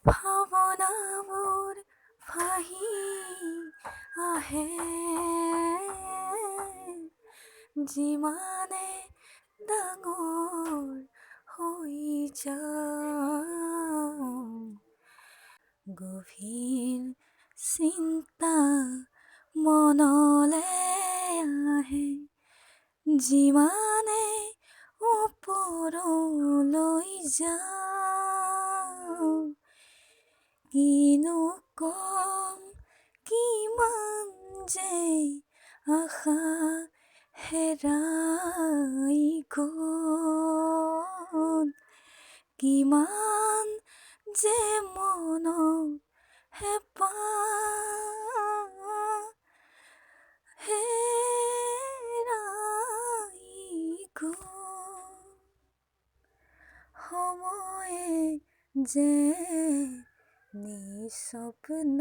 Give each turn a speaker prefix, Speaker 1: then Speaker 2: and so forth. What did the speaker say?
Speaker 1: ভাৱনাবোৰ ভাহি আহে, যিমানে ডাঙৰ হৈ যাওঁ। গভীৰ চিন্তা মনলে আহে, যিমানে ওপৰলৈ যাওঁ। কিনো কম, কিমান যে আশা হেৰাই গ'ল, কিমান যে মনত হেঁপাহ হেৰাই গ'ল। সময়ে যে নিঃস্বপ্ন